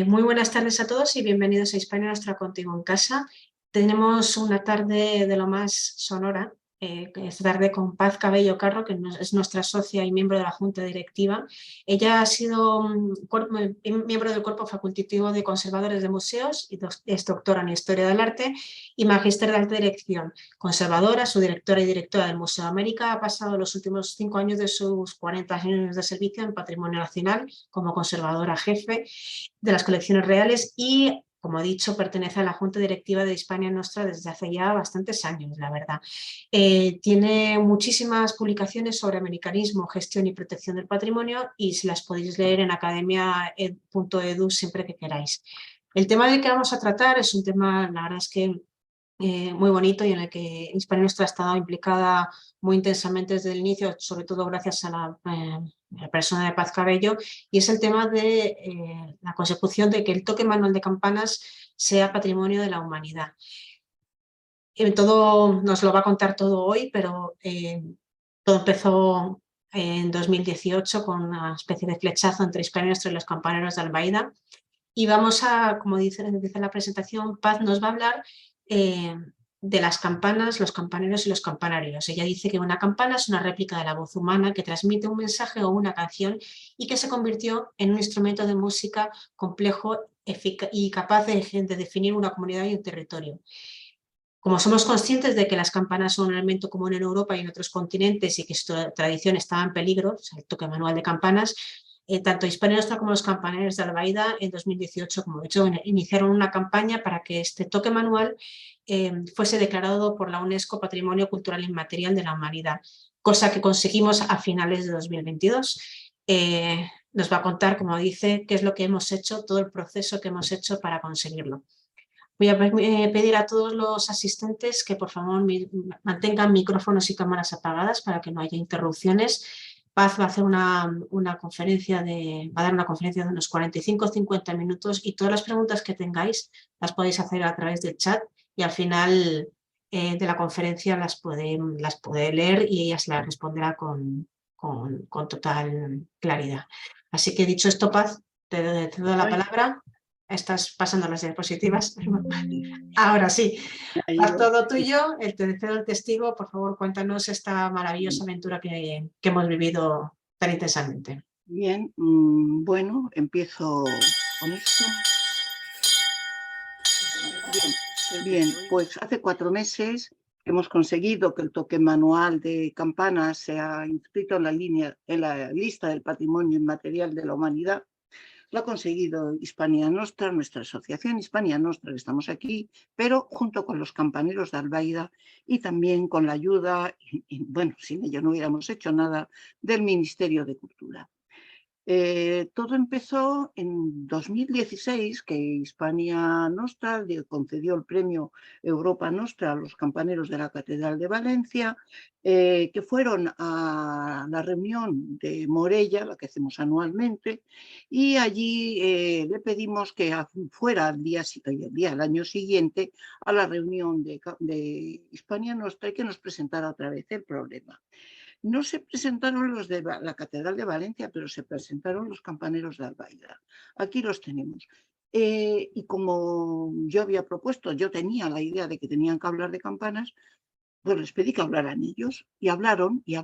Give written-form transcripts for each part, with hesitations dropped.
Muy buenas tardes a todos y bienvenidos a Hispania Nostra Contigo en Casa. Tenemos una tarde de lo más sonora, esta tarde con Paz Cabello Carro, que es nuestra socia y miembro de la Junta Directiva. Ella ha sido miembro del Cuerpo Facultativo de Conservadores de Museos y es doctora en Historia del Arte y magíster de Arte Dirección. Conservadora, su directora y directora del Museo de América, ha pasado los últimos 5 años de sus 40 años de servicio en Patrimonio Nacional como conservadora jefe de las colecciones reales y, como he dicho, pertenece a la Junta Directiva de Hispania Nostra desde hace ya bastantes años, la verdad. Tiene muchísimas publicaciones sobre americanismo, gestión y protección del patrimonio y si las podéis leer en academia.edu siempre que queráis. El tema del que vamos a tratar es un tema, la verdad es que muy bonito y en el que Hispania Nostra ha estado implicada muy intensamente desde el inicio, sobre todo gracias a la persona de Paz Cabello, y es el tema de la consecución de que el toque manual de campanas sea patrimonio de la humanidad. Todo nos lo va a contar todo hoy, pero todo empezó en 2018 con una especie de flechazo entre Hispania Nostra y los campaneros de Albaida. Y vamos a, como dice la presentación, Paz nos va a hablar de las campanas, los campaneros y los campanarios. Ella dice que una campana es una réplica de la voz humana que transmite un mensaje o una canción y que se convirtió en un instrumento de música complejo y capaz de definir una comunidad y un territorio. Como somos conscientes de que las campanas son un elemento común en Europa y en otros continentes y que su tradición estaba en peligro, o sea, el toque manual de campanas, tanto Hispania Nostra como los campaneros de Albaida en 2018, como he dicho, iniciaron una campaña para que este toque manual fuese declarado por la UNESCO Patrimonio Cultural Inmaterial de la Humanidad, cosa que conseguimos a finales de 2022. Nos va a contar, como dice, qué es lo que hemos hecho, todo el proceso que hemos hecho para conseguirlo. Voy a pedir a todos los asistentes que por favor mantengan micrófonos y cámaras apagadas para que no haya interrupciones. Paz va a hacer una conferencia va a dar una conferencia de unos 45 o 50 minutos y todas las preguntas que tengáis las podéis hacer a través del chat y al final de la conferencia las puede leer y ella se las responderá con total claridad. Así que dicho esto, Paz, te doy la palabra. Estás pasando las diapositivas. Ahora sí, Paz, todo tuyo. Te cedo el testigo. Por favor, cuéntanos esta maravillosa aventura que hemos vivido tan intensamente. Bien, bueno, empiezo con esto. Bien, pues hace 4 meses hemos conseguido que el toque manual de campanas sea inscrito en la lista del Patrimonio Inmaterial de la Humanidad. Lo ha conseguido Hispania Nostra, nuestra asociación Hispania Nostra, que estamos aquí, pero junto con los campaneros de Albaida y también con la ayuda, bueno, sin ello no hubiéramos hecho nada, del Ministerio de Cultura. Todo empezó en 2016, que Hispania Nostra le concedió el premio Europa Nostra a los campaneros de la Catedral de Valencia, que fueron a la reunión de Morella, la que hacemos anualmente, y allí le pedimos que fuera el año siguiente a la reunión de Hispania Nostra y que nos presentara otra vez el problema. No se presentaron los de la Catedral de Valencia, pero se presentaron los campaneros de Albaida. Aquí los tenemos. Y como yo había propuesto, yo tenía la idea de que tenían que hablar de campanas, pues les pedí que hablaran ellos. Y hablaron, y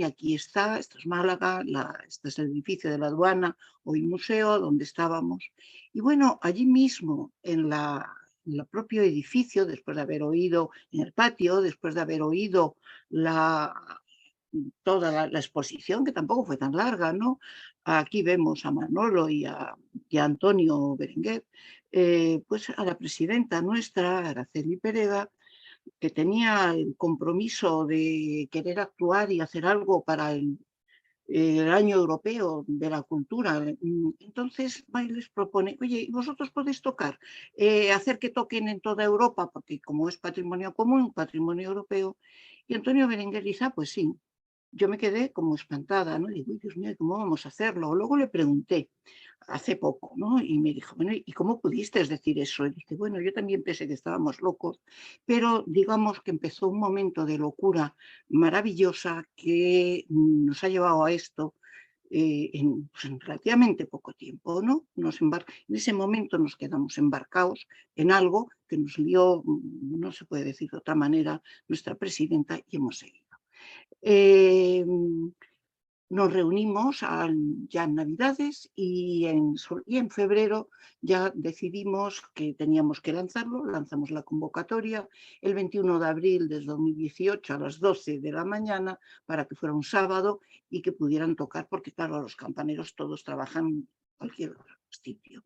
aquí está, esto es Málaga, este es el edificio de la aduana, hoy museo, donde estábamos. Y bueno, allí mismo, en el propio edificio, después de haber oído, en el patio, después de haber oído toda la exposición, que tampoco fue tan larga, ¿no? Aquí vemos a Manolo y a Antonio Berenguer, pues a la presidenta nuestra, Araceli Pereda, que tenía el compromiso de querer actuar y hacer algo para el año europeo de la cultura. Entonces les propone, oye, vosotros podéis tocar, hacer que toquen en toda Europa, porque como es patrimonio común, patrimonio europeo. Y Antonio Berenguer dice, pues sí. Yo me quedé como espantada, ¿no? Y digo, Dios mío, ¿cómo vamos a hacerlo? Luego le pregunté, hace poco, ¿no? Y me dijo, bueno, ¿y cómo pudiste decir eso? Y dije, bueno, yo también pensé que estábamos locos, pero digamos que empezó un momento de locura maravillosa que nos ha llevado a esto. pues, en relativamente poco tiempo, ¿no? En ese momento nos quedamos embarcados en algo que nos lió, no se puede decir de otra manera, nuestra presidenta, y hemos seguido. Nos reunimos ya en Navidades y en febrero ya decidimos que teníamos que lanzarlo, lanzamos la convocatoria el 21 de abril de 2018 a las 12 de la mañana para que fuera un sábado y que pudieran tocar, porque claro, los campaneros todos trabajan en cualquier otro sitio.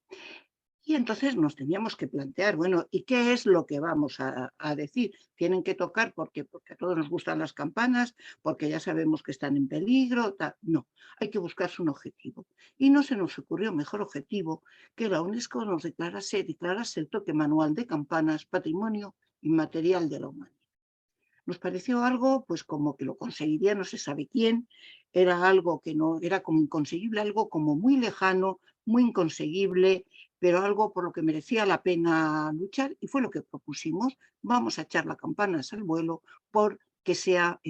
Y entonces nos teníamos que plantear, bueno, ¿y qué es lo que vamos a decir? ¿Tienen que tocar porque a todos nos gustan las campanas, porque ya sabemos que están en peligro? Tal? No, hay que buscarse un objetivo. Y no se nos ocurrió mejor objetivo que la UNESCO nos declarase el toque manual de campanas Patrimonio Inmaterial de la Humanidad. Nos pareció algo, pues como que lo conseguiría no se sabe quién, era algo que no, era como inconseguible, algo como muy lejano, muy inconseguible, pero algo por lo que merecía la pena luchar, y fue lo que propusimos. Vamos a echar las campanas al vuelo por que sea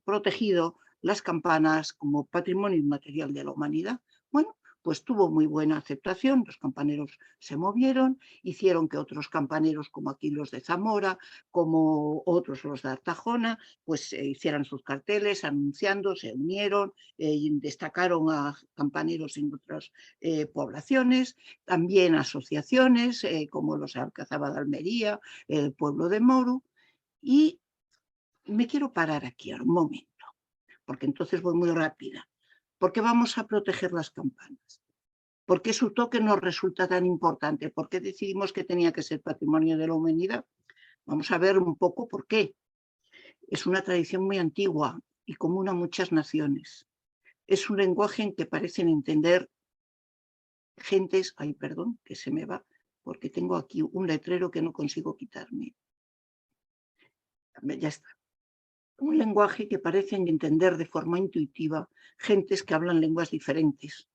protegido las campanas como patrimonio inmaterial de la humanidad. Bueno, pues tuvo muy buena aceptación, los campaneros se movieron, hicieron que otros campaneros, como aquí los de Zamora, como otros los de Artajona, pues hicieran sus carteles anunciando, se unieron, destacaron a campaneros en otras poblaciones, también asociaciones como los Alcazaba de Almería, el pueblo de Moru, y me quiero parar aquí un momento, porque entonces voy muy rápida. ¿Por qué vamos a proteger las campanas? ¿Por qué su toque nos resulta tan importante? ¿Por qué decidimos que tenía que ser patrimonio de la humanidad? Vamos a ver un poco por qué. Es una tradición muy antigua y común a muchas naciones. Es un lenguaje en que parecen entender gentes, ay, perdón, que se me va, porque tengo aquí un letrero que no consigo quitarme. Ya está. Un lenguaje que parecen entender de forma intuitiva gentes que hablan lenguas diferentes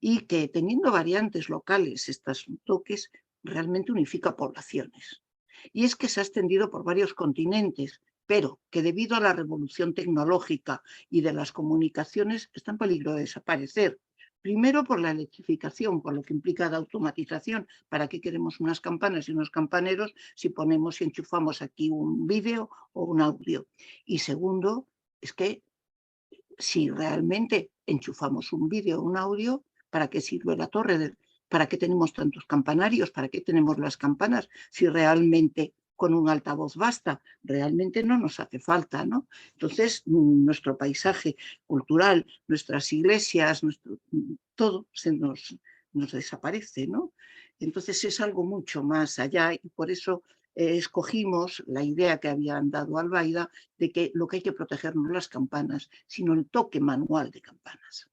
y que, teniendo variantes locales, estos toques realmente unifica poblaciones. Y es que se ha extendido por varios continentes, pero que debido a la revolución tecnológica y de las comunicaciones está en peligro de desaparecer. Primero por la electrificación, por lo que implica la automatización. ¿Para qué queremos unas campanas y unos campaneros si ponemos y enchufamos aquí un vídeo o un audio? Y segundo, es que si realmente enchufamos un vídeo o un audio, ¿para qué sirve la torre? ¿Para qué tenemos tantos campanarios? ¿Para qué tenemos las campanas? Si realmente con un altavoz basta, realmente no nos hace falta, ¿no? Entonces, nuestro paisaje cultural, nuestras iglesias, todo nos desaparece, ¿no? Entonces es algo mucho más allá y por eso escogimos la idea que habían dado Albaida de que lo que hay que proteger no las campanas, sino el toque manual de campanas.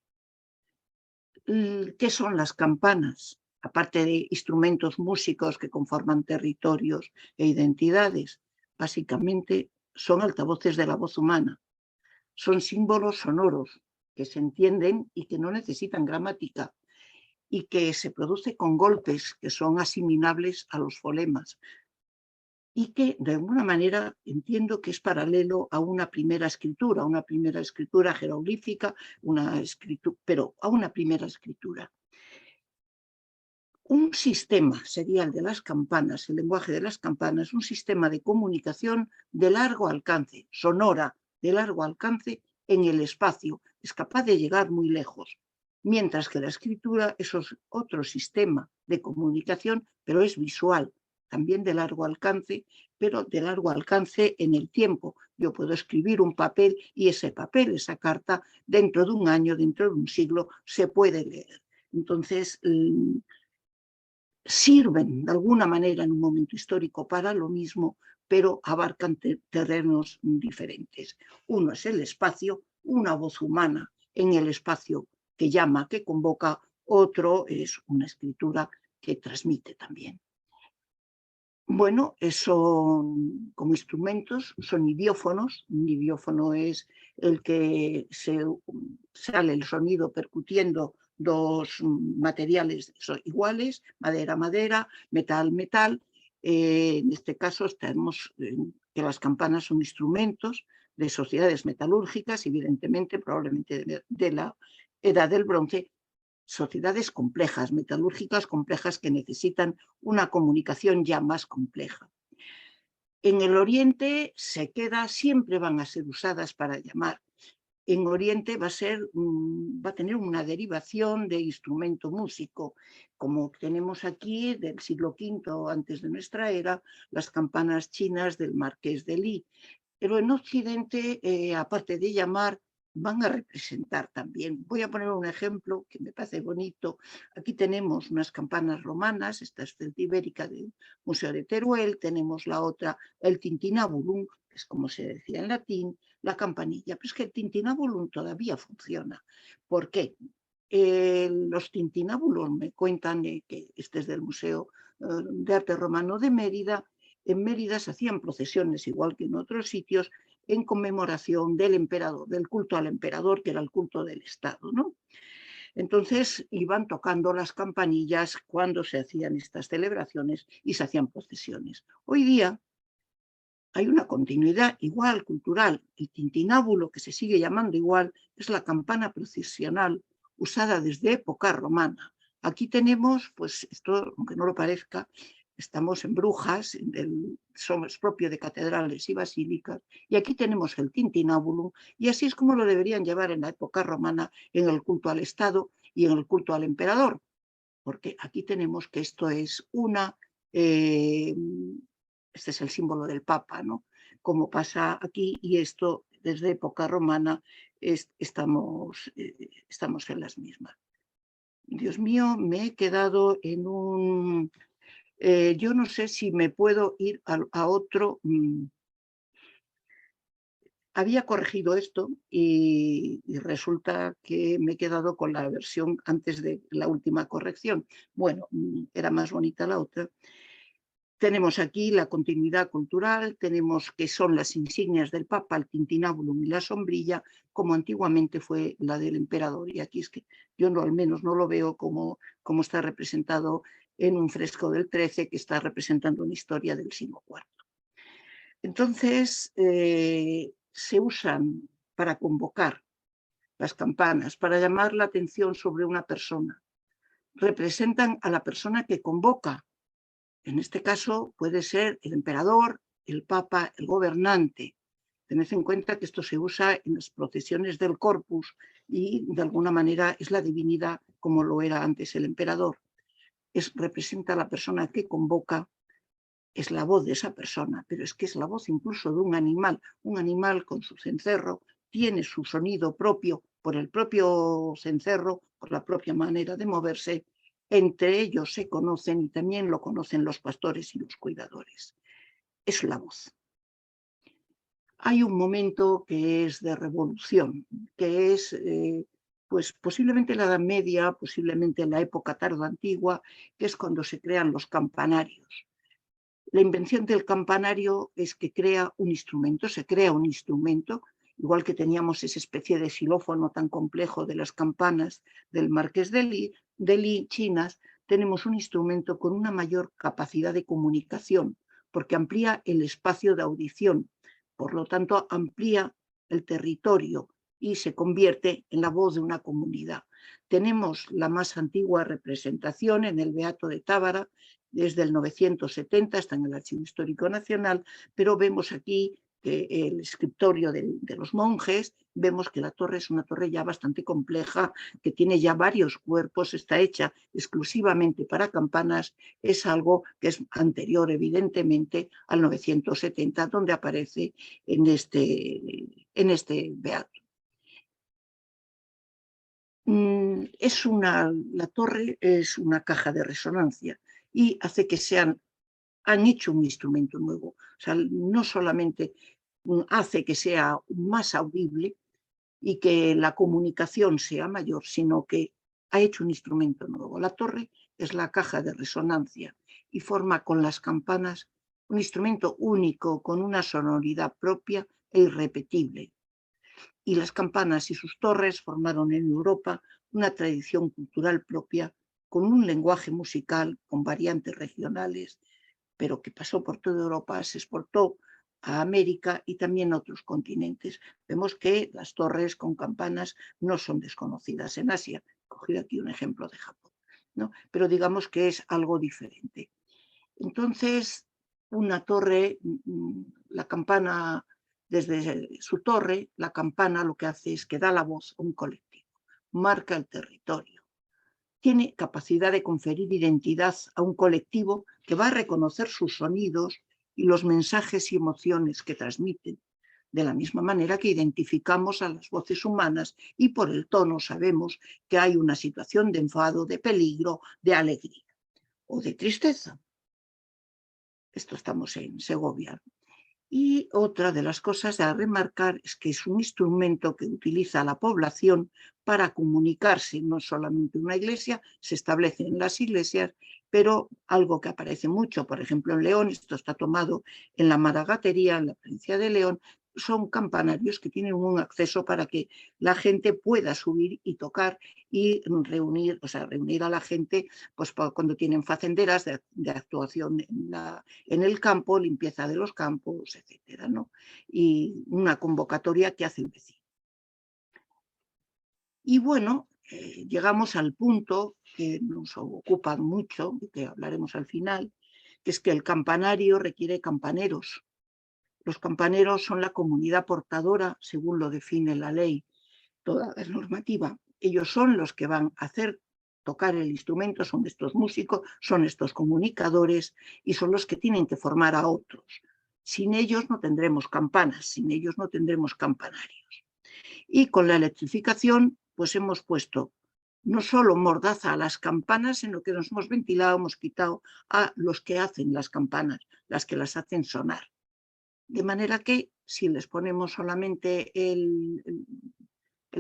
¿Qué son las campanas? Aparte de instrumentos músicos que conforman territorios e identidades, básicamente son altavoces de la voz humana. Son símbolos sonoros que se entienden y que no necesitan gramática y que se produce con golpes que son asimilables a los fonemas y que de alguna manera entiendo que es paralelo a una primera escritura jeroglífica, pero a una primera escritura. Un sistema sería el de las campanas, el lenguaje de las campanas, un sistema de comunicación de largo alcance, sonora, de largo alcance en el espacio, es capaz de llegar muy lejos. Mientras que la escritura es otro sistema de comunicación, pero es visual, también de largo alcance, pero de largo alcance en el tiempo. Yo puedo escribir un papel y ese papel, esa carta, dentro de un año, dentro de un siglo, se puede leer. Entonces, sirven de alguna manera en un momento histórico para lo mismo, pero abarcan terrenos diferentes. Uno es el espacio, una voz humana en el espacio que llama, que convoca, otro es una escritura que transmite también. Bueno, son como instrumentos, son idiófonos. Un idiófono es el que sale el sonido percutiendo dos materiales iguales, madera, madera, metal, metal. En este caso tenemos que las campanas son instrumentos de sociedades metalúrgicas, evidentemente, probablemente de la Edad del Bronce, sociedades complejas, metalúrgicas complejas que necesitan una comunicación ya más compleja. En el Oriente se queda, siempre van a ser usadas para llamar. En Oriente va a tener una derivación de instrumento músico, como tenemos aquí del siglo V antes de nuestra era, las campanas chinas del Marqués de Lee. Pero en Occidente, aparte de llamar, van a representar también. Voy a poner un ejemplo que me parece bonito. Aquí tenemos unas campanas romanas, esta es celtibérica del Museo de Teruel, tenemos la otra, el tintinabulum, que es como se decía en latín, la campanilla. Pero es que el tintinabulum todavía funciona. ¿Por qué? Los tintinabulum me cuentan que este es del Museo de Arte Romano de Mérida. En Mérida se hacían procesiones, igual que en otros sitios, en conmemoración del emperador, del culto al emperador, que era el culto del Estado, ¿no? Entonces iban tocando las campanillas cuando se hacían estas celebraciones y se hacían procesiones. Hoy día hay una continuidad igual cultural. El tintinábulo, que se sigue llamando igual, es la campana procesional usada desde época romana. Aquí tenemos, pues esto, aunque no lo parezca, estamos en Brujas, somos propio de catedrales y basílicas, y aquí tenemos el tintinábulum, y así es como lo deberían llevar en la época romana en el culto al Estado y en el culto al emperador, porque aquí tenemos que esto es este es el símbolo del Papa, ¿no? Como pasa aquí, y esto desde época romana estamos en las mismas. Dios mío, me he quedado en un... yo no sé si me puedo ir a otro. Había corregido esto y resulta que me he quedado con la versión antes de la última corrección. Bueno, era más bonita la otra. Tenemos aquí la continuidad cultural, tenemos que son las insignias del Papa, el tintinábulum y la sombrilla, como antiguamente fue la del emperador. Y aquí es que yo no, al menos no lo veo como está representado en un fresco del XIII que está representando una historia del siglo IV. Entonces, se usan para convocar las campanas, para llamar la atención sobre una persona. Representan a la persona que convoca. En este caso puede ser el emperador, el papa, el gobernante. Tened en cuenta que esto se usa en las procesiones del Corpus y de alguna manera es la divinidad como lo era antes el emperador. Representa a la persona que convoca, es la voz de esa persona, pero es que es la voz incluso de un animal con su cencerro, tiene su sonido propio por el propio cencerro, por la propia manera de moverse. Entre ellos se conocen y también lo conocen los pastores y los cuidadores. Es la voz. Hay un momento que es de revolución, que es pues posiblemente la Edad Media, posiblemente la época tardoantigua, que es cuando se crean los campanarios. La invención del campanario es que se crea un instrumento, igual que teníamos esa especie de xilófono tan complejo de las campanas del Marqués de Lee chinas, tenemos un instrumento con una mayor capacidad de comunicación, porque amplía el espacio de audición, por lo tanto amplía el territorio y se convierte en la voz de una comunidad. Tenemos la más antigua representación en el Beato de Tábara, desde el 970, está en el Archivo Histórico Nacional, pero vemos aquí que el escritorio de los monjes, vemos que la torre es una torre ya bastante compleja, que tiene ya varios cuerpos, está hecha exclusivamente para campanas, es algo que es anterior evidentemente al 970, donde aparece en este beato. La torre es una caja de resonancia y hace que han hecho un instrumento nuevo. O sea, no solamente hace que sea más audible y que la comunicación sea mayor, sino que ha hecho un instrumento nuevo. La torre es la caja de resonancia y forma con las campanas un instrumento único, con una sonoridad propia e irrepetible. Y las campanas y sus torres formaron en Europa una tradición cultural propia, con un lenguaje musical, con variantes regionales, pero que pasó por toda Europa, se exportó a América y también a otros continentes. Vemos que las torres con campanas no son desconocidas en Asia. He cogido aquí un ejemplo de Japón, ¿no? Pero digamos que es algo diferente. Entonces, una torre, la campana, desde su torre, la campana lo que hace es que da la voz a un colectivo, marca el territorio. Tiene capacidad de conferir identidad a un colectivo que va a reconocer sus sonidos y los mensajes y emociones que transmiten, de la misma manera que identificamos a las voces humanas y por el tono sabemos que hay una situación de enfado, de peligro, de alegría o de tristeza. Esto estamos en Segovia. Y otra de las cosas a remarcar es que es un instrumento que utiliza la población para comunicarse, no solamente una iglesia, se establece en las iglesias, pero algo que aparece mucho, por ejemplo en León, esto está tomado en la Maragatería, en la provincia de León, son campanarios que tienen un acceso para que la gente pueda subir y tocar y reunir, o sea, reunir a la gente pues, cuando tienen facenderas de actuación en el campo, limpieza de los campos, etcétera, ¿no? Y una convocatoria que hace el vecino. Y bueno, llegamos al punto que nos ocupa mucho, que hablaremos al final, que es que el campanario requiere campaneros. Los campaneros son la comunidad portadora, según lo define la ley, toda la normativa. Ellos son los que van a hacer tocar el instrumento, son estos músicos, son estos comunicadores y son los que tienen que formar a otros. Sin ellos no tendremos campanas, sin ellos no tendremos campanarios. Y con la electrificación, pues hemos puesto no solo mordaza a las campanas, sino que nos hemos ventilado, hemos quitado a los que hacen las campanas, las que las hacen sonar. De manera que si les ponemos solamente el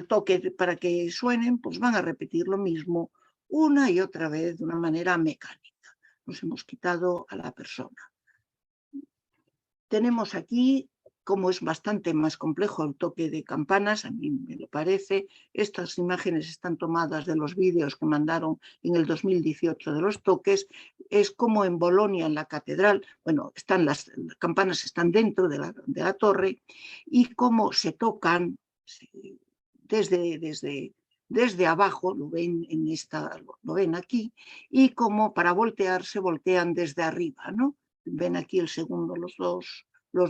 toque para que suenen, pues van a repetir lo mismo una y otra vez de una manera mecánica. Nos hemos quitado a la persona. Tenemos aquí, como es bastante más complejo el toque de campanas, a mí me lo parece, estas imágenes están tomadas de los vídeos que mandaron en el 2018 de los toques, es como en Bolonia, en la catedral, bueno, las campanas están dentro de la torre y cómo se tocan desde abajo, lo ven, lo ven aquí, y como para voltear se voltean desde arriba, ¿no? Ven aquí el segundo, los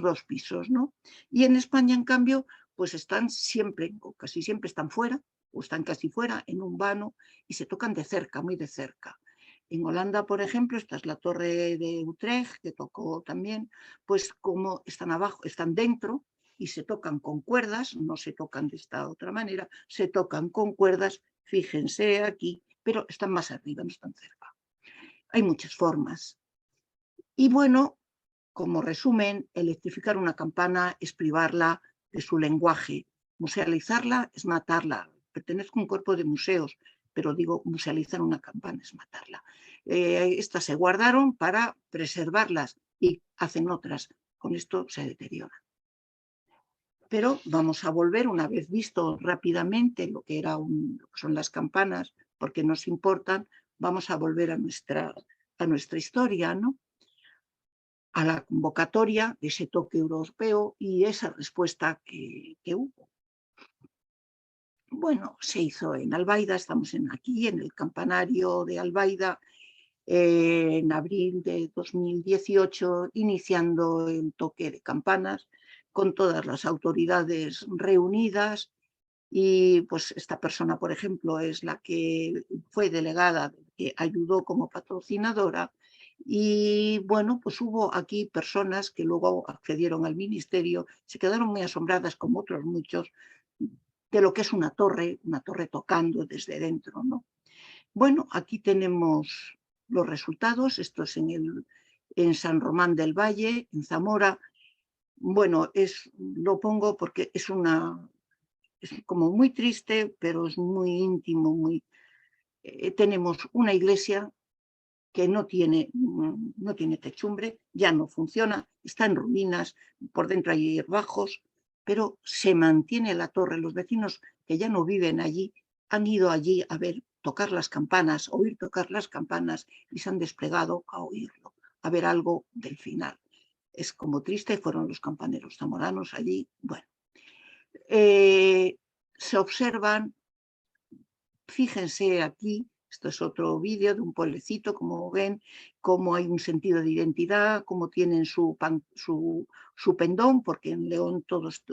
dos pisos, ¿no? Y en España, en cambio, pues están siempre, o casi siempre están fuera, o están casi fuera, en un vano, y se tocan de cerca, muy de cerca. En Holanda, por ejemplo, esta es la torre de Utrecht, que tocó también, pues como están abajo, están dentro, y se tocan con cuerdas, no se tocan de esta otra manera, se tocan con cuerdas, fíjense aquí, pero están más arriba, no están cerca. Hay muchas formas. Y bueno, como resumen, electrificar una campana es privarla de su lenguaje. Musealizarla es matarla. Pertenezco a un cuerpo de museos, pero digo, musealizar una campana es matarla. Estas se guardaron para preservarlas y hacen otras. Con esto se deterioran. Pero vamos a volver, una vez visto rápidamente lo que son las campanas, porque nos importan, vamos a volver a nuestra historia, ¿no? A la convocatoria de ese toque europeo y esa respuesta que hubo. Bueno, se hizo en Albaida, estamos aquí en el campanario de Albaida, en abril de 2018, iniciando el toque de campanas con todas las autoridades reunidas y pues esta persona, por ejemplo, es la que fue delegada, que ayudó como patrocinadora y bueno, pues hubo aquí personas que luego accedieron al ministerio, se quedaron muy asombradas, como otros muchos, de lo que es una torre tocando desde dentro, ¿no? Bueno, aquí tenemos los resultados, esto es en San Román del Valle, en Zamora. Bueno, lo pongo porque es como muy triste, pero es muy íntimo. Tenemos una iglesia que no tiene techumbre, ya no funciona, está en ruinas, por dentro hay bajos, pero se mantiene la torre. Los vecinos que ya no viven allí han ido allí a ver tocar las campanas, oír tocar las campanas y se han desplegado a oírlo, a ver algo del final. es como triste, fueron los campaneros zamoranos allí. Bueno, se observan, fíjense aquí, esto es otro vídeo de un pueblecito, como ven, cómo hay un sentido de identidad, cómo tienen su pendón, porque en León todos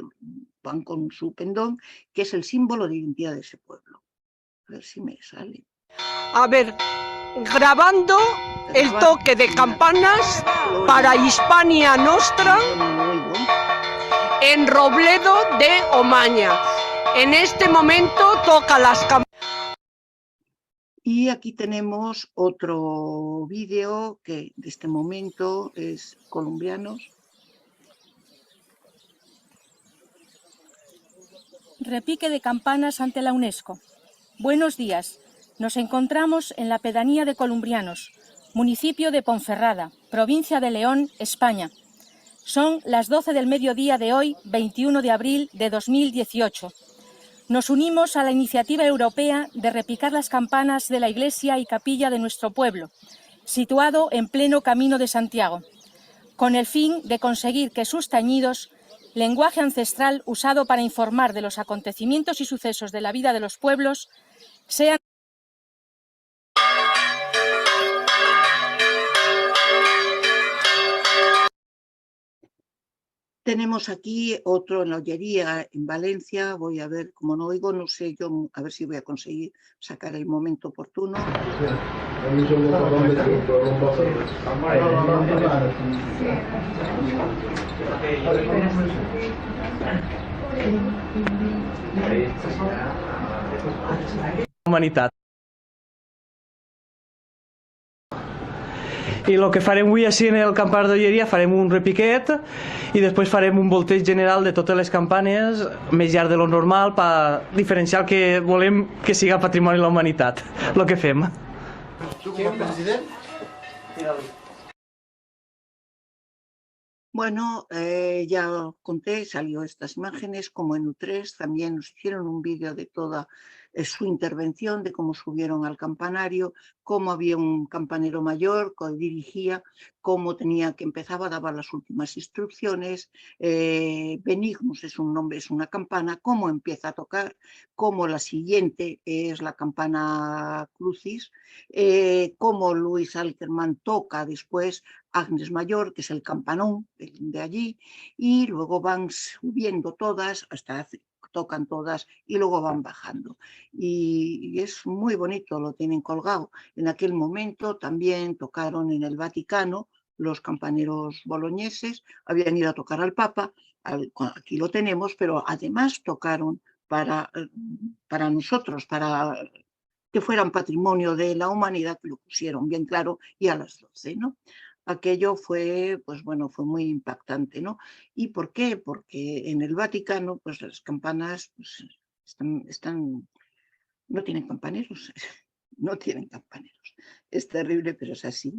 van con su pendón, que es el símbolo de identidad de ese pueblo. A ver si me sale. A ver, grabando el toque de campanas para Hispania Nostra en Robledo de Omaña. En este momento toca las campanas. Y aquí tenemos otro vídeo que de este momento es colombianos. Repique de campanas ante la UNESCO. Buenos días. Nos encontramos en la pedanía de Columbrianos, municipio de Ponferrada, provincia de León, España. Son las 12 del mediodía de hoy, 21 de abril de 2018. Nos unimos a la iniciativa europea de repicar las campanas de la iglesia y capilla de nuestro pueblo, situado en pleno Camino de Santiago, con el fin de conseguir que sus tañidos, lenguaje ancestral usado para informar de los acontecimientos y sucesos de la vida de los pueblos, sean Tenemos aquí otro en la Ollería, en Valencia. Voy a ver, como no oigo, no sé yo, a ver si voy a conseguir sacar el momento oportuno. Humanitat. I el que farem avui així en el campar d'Olleria, farem un repiquet i després farem un volteig general de totes les campanes més llarg de lo normal per diferenciar el que volem que siga patrimoni de la humanitat, el que fem. Bueno, ya conté, salió estas imágenes, como en U3 también nos hicieron un vídeo de toda su intervención, de cómo subieron al campanario, cómo había un campanero mayor que dirigía, cómo tenía que empezaba, daba las últimas instrucciones, Benignus es un nombre, es una campana, cómo empieza a tocar, cómo la siguiente es la campana Crucis, cómo Luis Alkerman toca después Agnes Mayor, que es el campanón de allí, y luego van subiendo todas hasta tocan todas y luego van bajando. Y es muy bonito, lo tienen colgado. En aquel momento también tocaron en el Vaticano los campaneros boloñeses, habían ido a tocar al Papa, aquí lo tenemos, pero además tocaron para nosotros, para que fueran patrimonio de la humanidad, que lo pusieron bien claro, y a las 12, ¿no? Aquello fue, pues bueno, fue muy impactante, ¿no? ¿Y por qué? Porque en el Vaticano, pues las campanas pues, no tienen campaneros, no tienen campaneros. Es terrible, pero es así.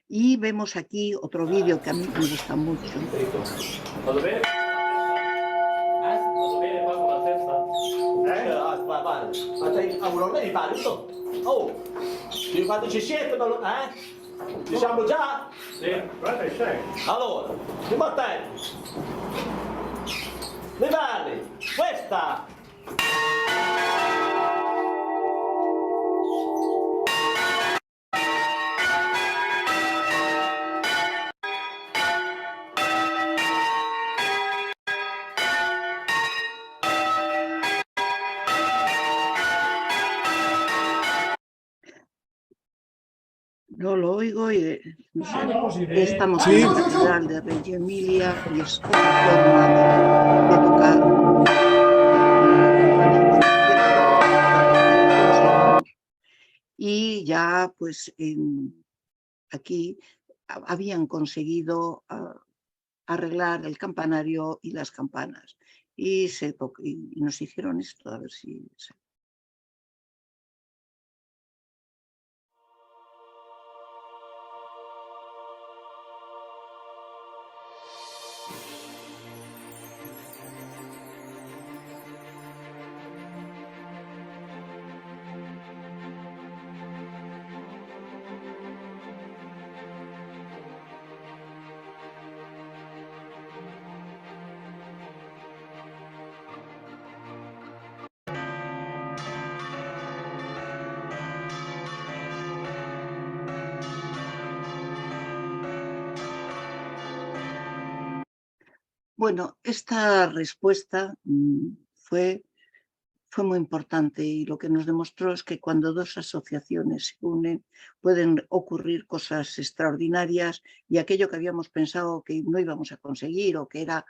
Y vemos aquí otro vídeo que a mí me gusta mucho. Diciamo già? Sì, guarda il check. Allora, i martelli. Le mani. Questa. No lo oigo y no sé, estamos en la Catedral de Reggio Emilia y es otra forma de tocar. Y ya pues aquí habían conseguido arreglar el campanario y las campanas y nos hicieron esto, a ver si... Bueno, esta respuesta fue muy importante y lo que nos demostró es que cuando dos asociaciones se unen pueden ocurrir cosas extraordinarias y aquello que habíamos pensado que no íbamos a conseguir o que era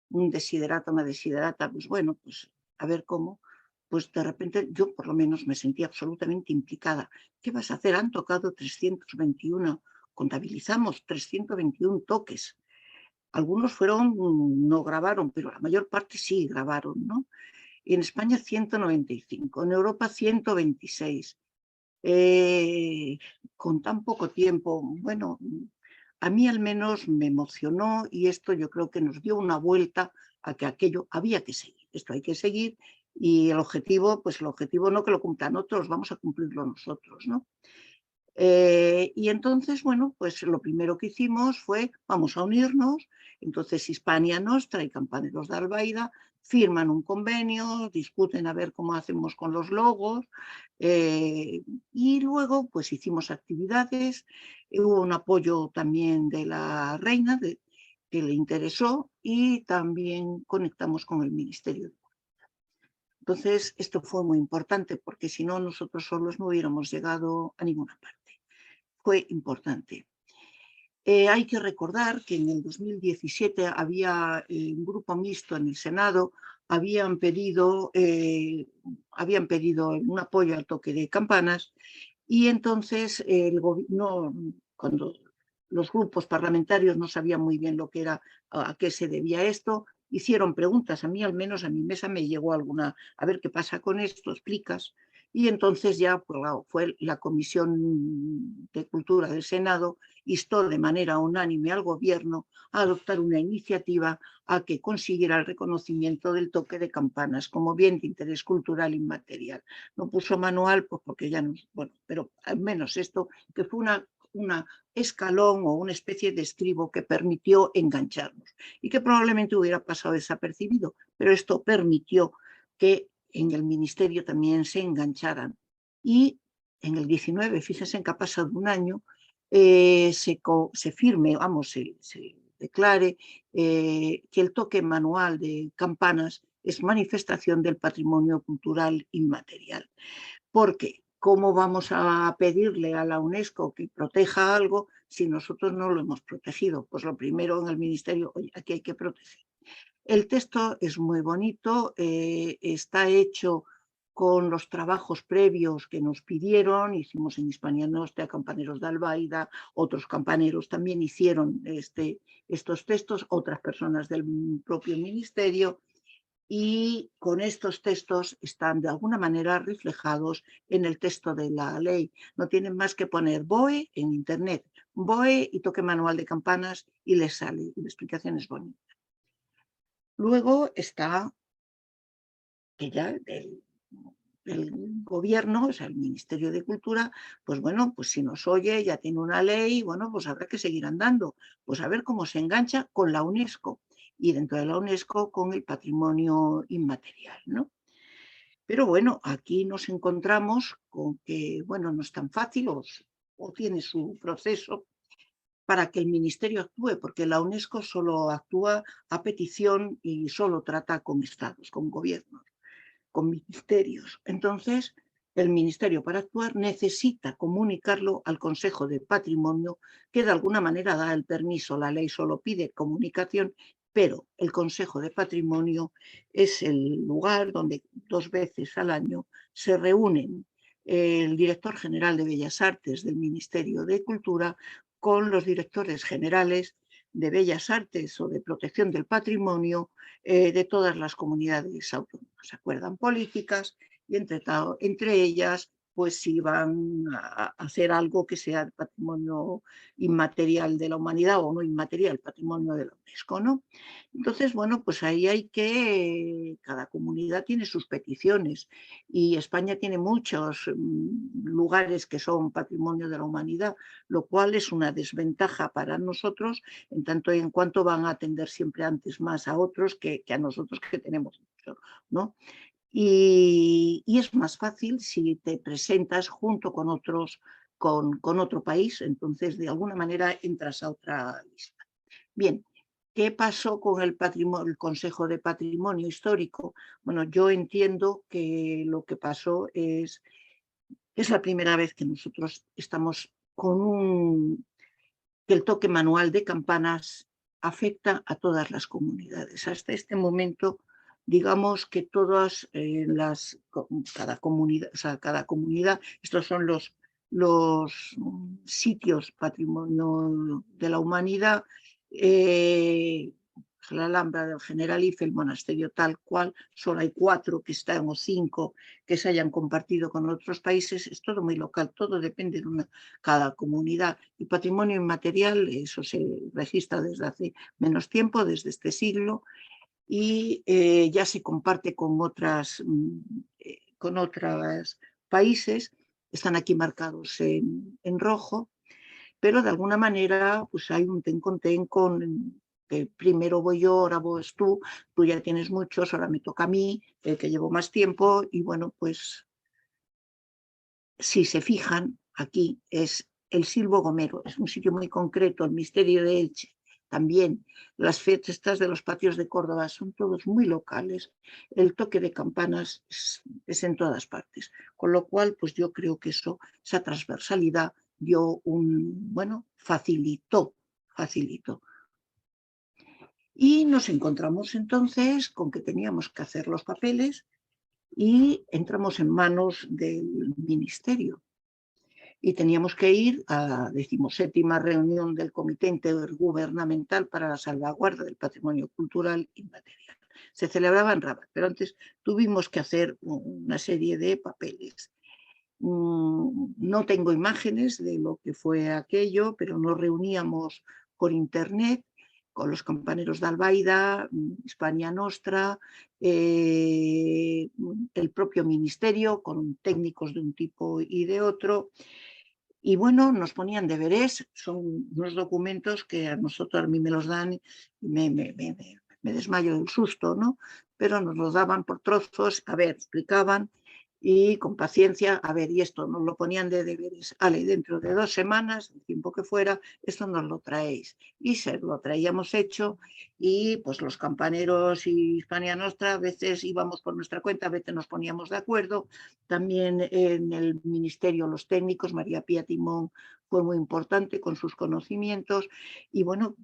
un desiderata, una desiderata, pues bueno, pues a ver cómo, pues de repente yo por lo menos me sentía absolutamente implicada. ¿Qué vas a hacer? Han tocado 321, contabilizamos 321 toques. Algunos no grabaron, pero la mayor parte sí grabaron, ¿no? Y en España 195, en Europa 126. Con tan poco tiempo, bueno, a mí al menos me emocionó y esto yo creo que nos dio una vuelta a que aquello había que seguir. Esto hay que seguir y el objetivo, pues el objetivo no que lo cumplan otros, vamos a cumplirlo nosotros, ¿no? Y entonces, bueno, pues lo primero que hicimos fue, vamos a unirnos, entonces Hispania Nostra y Campaneros de Albaida firman un convenio, discuten a ver cómo hacemos con los logos y luego pues hicimos actividades, hubo un apoyo también de la reina que le interesó y también conectamos con el Ministerio. Entonces esto fue muy importante porque si no nosotros solos no hubiéramos llegado a ninguna parte. Fue importante. Hay que recordar que en el 2017 había un grupo mixto en el Senado, habían pedido un apoyo al toque de campanas y entonces cuando los grupos parlamentarios no sabían muy bien lo que era, a qué se debía esto, hicieron preguntas. A mí, al menos a mi mesa me llegó alguna, a ver qué pasa con esto, explicas. Y entonces ya pues, fue la Comisión de Cultura del Senado, instó de manera unánime al Gobierno a adoptar una iniciativa a que consiguiera el reconocimiento del toque de campanas como bien de interés cultural inmaterial. No puso manual, pues porque ya no, bueno, pero al menos esto, que fue una escalón o una especie de estribo que permitió engancharnos y que probablemente hubiera pasado desapercibido, pero esto permitió que en el ministerio también se engancharan. Y en el 19, fíjense que ha pasado un año, se firme, se declare que el toque manual de campanas es manifestación del patrimonio cultural inmaterial. Porque ¿cómo vamos a pedirle a la UNESCO que proteja algo si nosotros no lo hemos protegido? Pues lo primero en el ministerio, oye, aquí hay que proteger. El texto es muy bonito, está hecho con los trabajos previos que nos pidieron, hicimos en Hispania Nostra, Campaneros de Albaida, otros campaneros también hicieron estos textos, otras personas del propio ministerio, y con estos textos están de alguna manera reflejados en el texto de la ley. No tienen más que poner BOE en internet, BOE y toque manual de campanas y les sale, y la explicación es bonita. Luego está que ya el gobierno, o sea, el Ministerio de Cultura, pues bueno, pues si nos oye, ya tiene una ley, bueno, pues habrá que seguir andando, pues a ver cómo se engancha con la UNESCO y dentro de la UNESCO con el patrimonio inmaterial, ¿no? Pero bueno, aquí nos encontramos con que, bueno, no es tan fácil o tiene su proceso para que el ministerio actúe, porque la UNESCO solo actúa a petición y solo trata con estados, con gobiernos, con ministerios. Entonces, el ministerio para actuar necesita comunicarlo al Consejo de Patrimonio, que de alguna manera da el permiso. La ley solo pide comunicación, pero el Consejo de Patrimonio es el lugar donde 2 veces al año se reúnen el director general de Bellas Artes del Ministerio de Cultura con los directores generales de Bellas Artes o de Protección del Patrimonio de todas las comunidades autónomas. Se acuerdan políticas y entre ellas pues si van a hacer algo que sea el patrimonio inmaterial de la humanidad o no inmaterial, patrimonio de la UNESCO, ¿no? Entonces, bueno, pues ahí cada comunidad tiene sus peticiones y España tiene muchos lugares que son patrimonio de la humanidad, lo cual es una desventaja para nosotros en tanto y en cuanto van a atender siempre antes más a otros que a nosotros que tenemos mucho, ¿no? Y es más fácil si te presentas junto con otros, con otro país, entonces de alguna manera entras a otra lista. Bien, ¿Qué pasó con el Consejo de Patrimonio Histórico? Bueno, yo entiendo que lo que pasó es la primera vez que nosotros estamos con que el toque manual de campanas afecta a todas las comunidades. Hasta este momento, digamos que todas cada comunidad, estos son los sitios patrimonio de la humanidad, la Alhambra del Generalife, el monasterio tal cual, solo hay 4 que están o 5 que se hayan compartido con otros países, es todo muy local, todo depende de cada comunidad. Y patrimonio inmaterial, eso se registra desde hace menos tiempo, desde este siglo, y ya se comparte con otros países, están aquí marcados en rojo, pero de alguna manera pues hay un ten con que primero voy yo, ahora vas tú ya tienes muchos, ahora me toca a mí, que llevo más tiempo, y bueno, pues si se fijan, aquí es el Silvo Gomero, es un sitio muy concreto, el Misterio de Elche, también las fiestas de los patios de Córdoba, son todos muy locales, el toque de campanas es en todas partes, con lo cual pues yo creo que esa transversalidad facilitó. Y nos encontramos entonces con que teníamos que hacer los papeles y entramos en manos del ministerio. Y teníamos que ir a la 17ª reunión del Comité Intergubernamental para la Salvaguarda del Patrimonio Cultural Inmaterial. Se celebraba en Rabat, pero antes tuvimos que hacer una serie de papeles. No tengo imágenes de lo que fue aquello, pero nos reuníamos por internet con los campaneros de Albaida, Hispania Nostra, el propio ministerio, con técnicos de un tipo y de otro. Y bueno, nos ponían deberes, son unos documentos que a mí me los dan y me desmayo del susto, ¿no? Pero nos los daban por trozos, explicaban, y con paciencia, y esto nos lo ponían de deberes, dentro de 2 semanas, el tiempo que fuera, esto nos lo traéis. Y se lo traíamos hecho, y pues los campaneros y Hispania Nostra a veces íbamos por nuestra cuenta, a veces nos poníamos de acuerdo. También en el ministerio los técnicos, María Pía Timón fue muy importante con sus conocimientos, y bueno,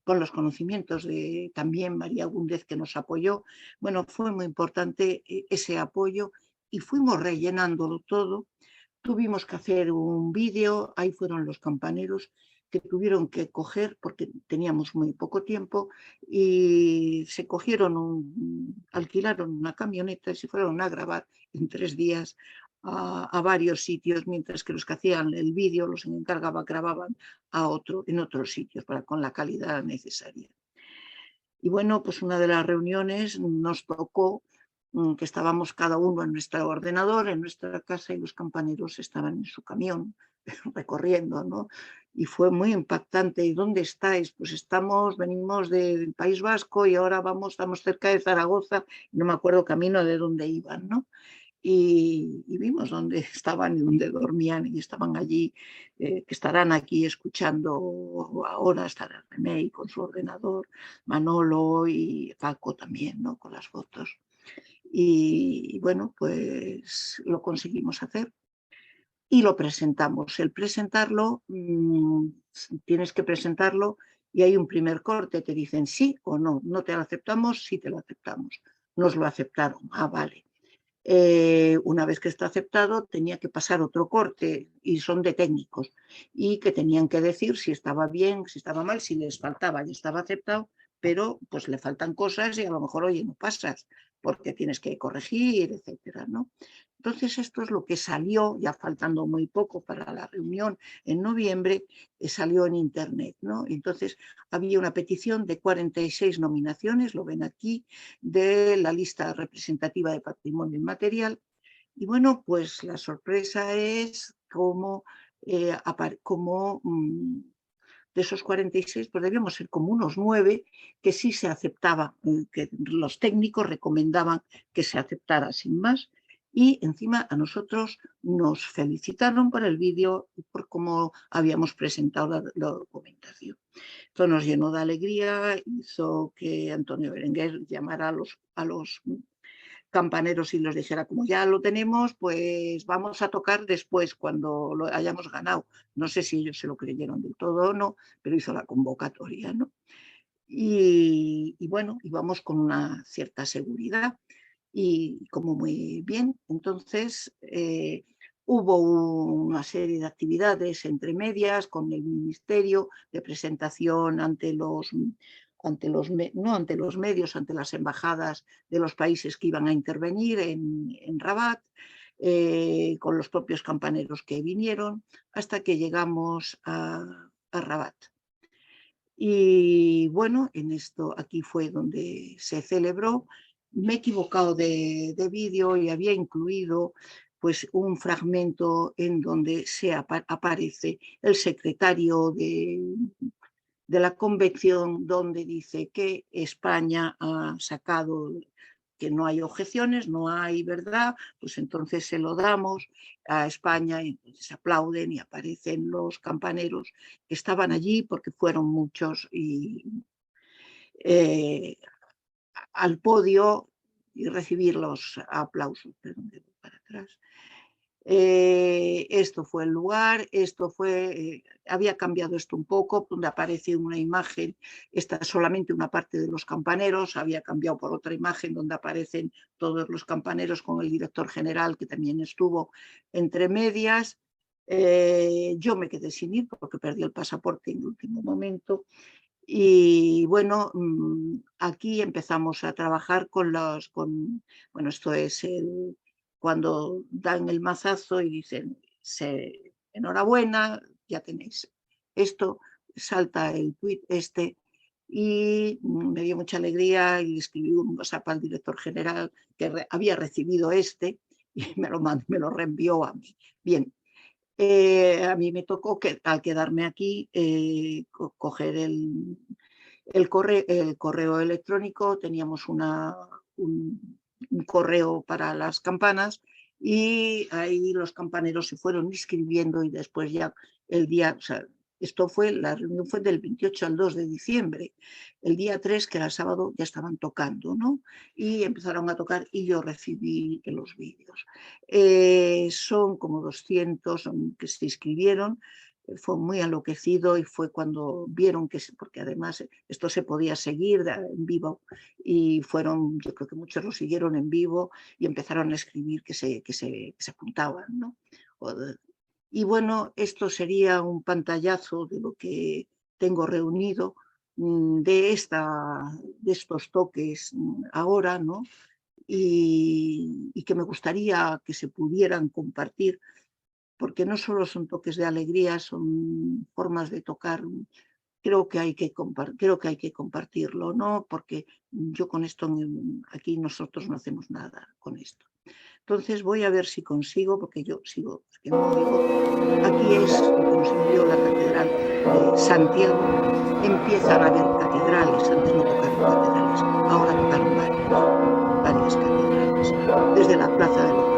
con los conocimientos de también María Gúndez, que nos apoyó. Bueno, fue muy importante ese apoyo, y fuimos rellenándolo todo. Tuvimos que hacer un vídeo, ahí fueron los campaneros que tuvieron que coger, porque teníamos muy poco tiempo, y se alquilaron una camioneta y se fueron a grabar en 3 días a varios sitios, mientras que los que hacían el vídeo, los encargaban, grababan en otros sitios con la calidad necesaria. Y bueno, pues una de las reuniones nos tocó que estábamos cada uno en nuestro ordenador, en nuestra casa, y los campaneros estaban en su camión recorriendo, ¿no? Y fue muy impactante. ¿Y dónde estáis? Pues venimos del País Vasco y ahora estamos cerca de Zaragoza, no me acuerdo camino de dónde iban, ¿no? Y vimos dónde estaban y dónde dormían, y estaban allí, que estarán aquí escuchando ahora, estará René con su ordenador, Manolo y Paco también, ¿no? Con las fotos. Y bueno, pues lo conseguimos hacer y lo presentamos. El presentarlo, tienes que presentarlo y hay un primer corte, te dicen sí o no, no te lo aceptamos, sí te lo aceptamos. Nos lo aceptaron, vale. Una vez que está aceptado, tenía que pasar otro corte, y son de técnicos, y que tenían que decir si estaba bien, si estaba mal, si les faltaba y estaba aceptado, pero pues le faltan cosas y a lo mejor, oye, no pasas, porque tienes que corregir, etcétera, ¿no? Entonces esto es lo que salió, ya faltando muy poco para la reunión en noviembre, salió en internet, ¿no? Entonces había una petición de 46 nominaciones, lo ven aquí, de la lista representativa de patrimonio inmaterial. Y bueno, pues la sorpresa es cómo de esos 46, pues debíamos ser como unos 9 que sí se aceptaba, que los técnicos recomendaban que se aceptara sin más, Y encima a nosotros nos felicitaron por el vídeo y por cómo habíamos presentado la documentación. Esto nos llenó de alegría, hizo que Antonio Berenguer llamara a los campaneros y les dijera, como ya lo tenemos, pues vamos a tocar después, cuando lo hayamos ganado. No sé si ellos se lo creyeron del todo o no, pero hizo la convocatoria, ¿no? Y bueno, íbamos con una cierta seguridad y como muy bien. Entonces hubo una serie de actividades entre medias con el Ministerio, de presentación ante los medios, ante las embajadas de los países que iban a intervenir en Rabat, con los propios campaneros que vinieron, hasta que llegamos a Rabat. Y bueno, aquí fue donde se celebró. Me he equivocado de vídeo y había incluido pues un fragmento en donde aparece el secretario de la convención, donde dice que España ha sacado, que no hay objeciones, no hay verdad, pues entonces se lo damos a España y se aplauden y aparecen los campaneros que estaban allí, porque fueron muchos, y al podio y recibir los aplausos. Perdón, para atrás. Esto fue el lugar, había cambiado esto un poco, donde aparece una imagen, esta es solamente una parte de los campaneros, había cambiado por otra imagen donde aparecen todos los campaneros con el director general, que también estuvo entre medias. Yo me quedé sin ir porque perdí el pasaporte en el último momento. Y bueno, aquí empezamos a trabajar bueno, esto es cuando dan el mazazo y dicen, enhorabuena, ya tenéis esto, salta el tuit y me dio mucha alegría y escribí un WhatsApp al director general que había recibido y me lo reenvió a mí. Bien. A mí me tocó, al quedarme aquí, coger el correo electrónico. Teníamos un correo para las campanas y ahí los campaneros se fueron inscribiendo y después ya el día, o sea, la reunión fue del 28 al 2 de diciembre. El día 3, que era sábado, ya estaban tocando, ¿no? Y empezaron a tocar y yo recibí los vídeos. Son como 200 que se inscribieron. Fue muy enloquecido y fue cuando vieron porque además esto se podía seguir en vivo y yo creo que muchos lo siguieron en vivo y empezaron a escribir que se apuntaban, ¿no? Y bueno, esto sería un pantallazo de lo que tengo reunido de estos toques ahora, ¿no? Y que me gustaría que se pudieran compartir, porque no solo son toques de alegría, son formas de tocar. Creo que hay que compartirlo, ¿no? Porque yo con esto, aquí nosotros no hacemos nada con esto. Entonces voy a ver si consigo, porque yo sigo, que no oigo. Aquí es lo que nos envió la Catedral de Santiago. Empiezan a haber catedrales, antes no tocaron catedrales, ahora tocaron varias catedrales, desde la Plaza de los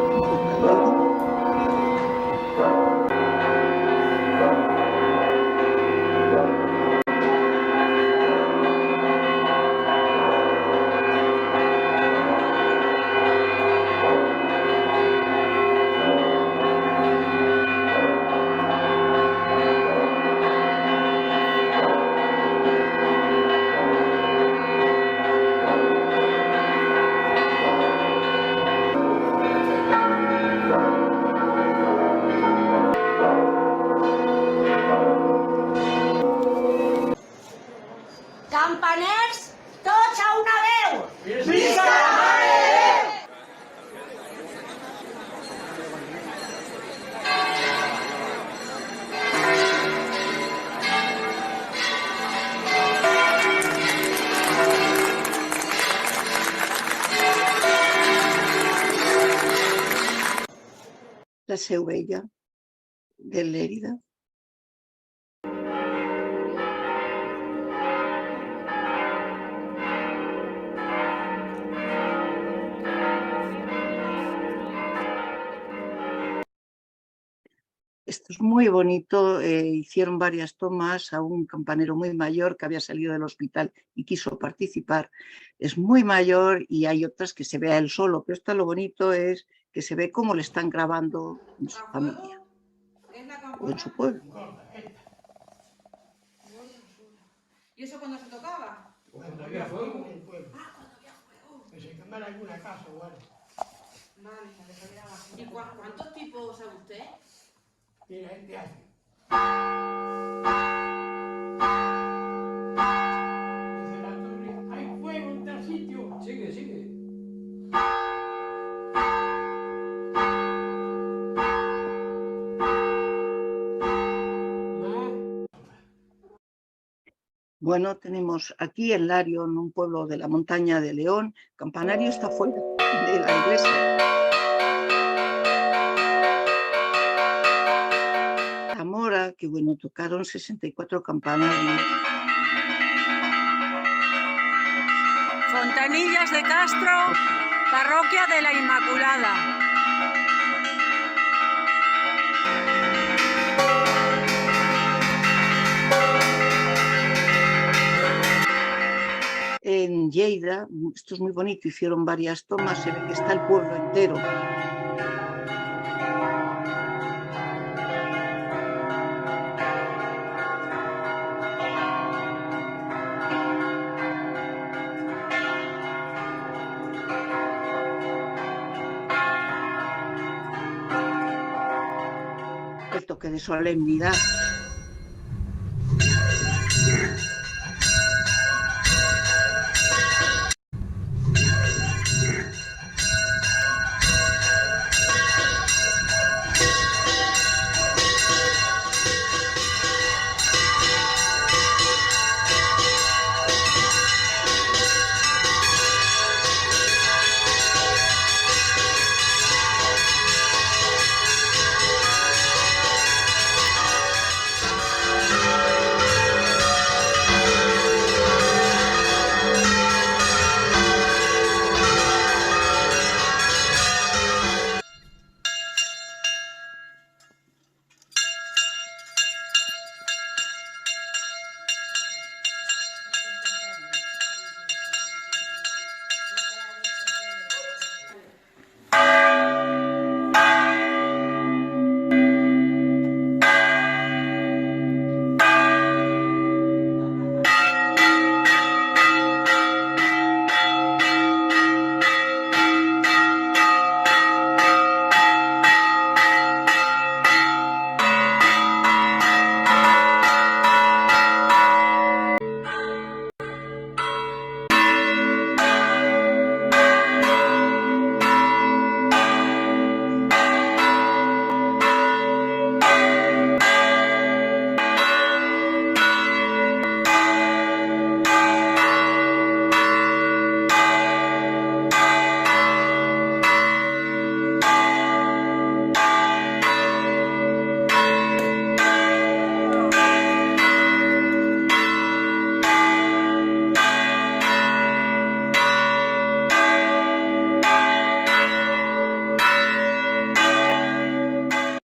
Campaners, tots a una veu! Visca la Mare de Déu! La Seu Vella de Lérida. Esto es muy bonito, hicieron varias tomas a un campanero muy mayor que había salido del hospital y quiso participar. Es muy mayor y hay otras que se ve a él solo, pero esto lo bonito es que se ve cómo le están grabando en su familia o en su pueblo. ¿Y eso cuándo se tocaba? Cuando había fuego en el pueblo. Ah, cuando había fuego. Que se quemara alguna casa o algo. Vale, ¿y cuántos tipos sabe usted? Y la gente hace. Dice la torre, hay fuego en tal sitio. Sigue, sigue. Bueno, tenemos aquí en Lario, en un pueblo de la montaña de León, el campanario está fuera de la iglesia. Zamora, que bueno, tocaron 64 campanarios. Fontanillas de Castro, Parroquia de la Inmaculada. En Lleida, esto es muy bonito, hicieron varias tomas, se ve que está el pueblo entero. El toque de solemnidad.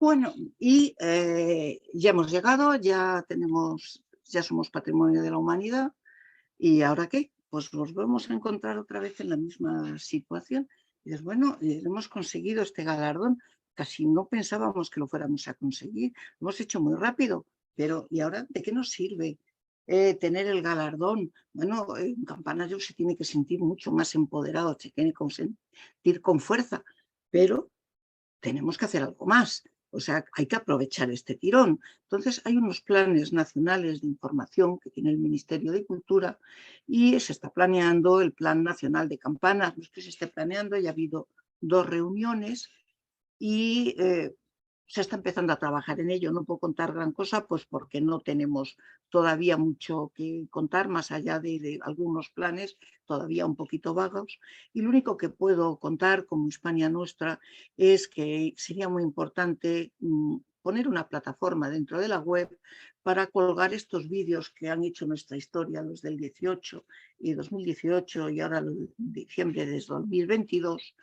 Bueno, y ya hemos llegado, ya somos Patrimonio de la Humanidad. ¿Y ahora qué? Pues nos vamos a encontrar otra vez en la misma situación. Y dices, bueno, hemos conseguido este galardón, casi no pensábamos que lo fuéramos a conseguir, lo hemos hecho muy rápido, pero ¿y ahora de qué nos sirve tener el galardón? Bueno, un campanario se tiene que sentir mucho más empoderado, se tiene que sentir con fuerza, pero tenemos que hacer algo más. O sea, hay que aprovechar este tirón. Entonces, hay unos planes nacionales de información que tiene el Ministerio de Cultura y se está planeando el Plan Nacional de Campanas. No es que se esté planeando, ya ha habido 2 reuniones y se está empezando a trabajar en ello. No puedo contar gran cosa, pues porque no tenemos todavía mucho que contar, más allá de algunos planes todavía un poquito vagos. Y lo único que puedo contar como Hispania Nostra es que sería muy importante poner una plataforma dentro de la web para colgar estos vídeos que han hecho nuestra historia, los del 18 y 2018 y ahora el diciembre de 2022,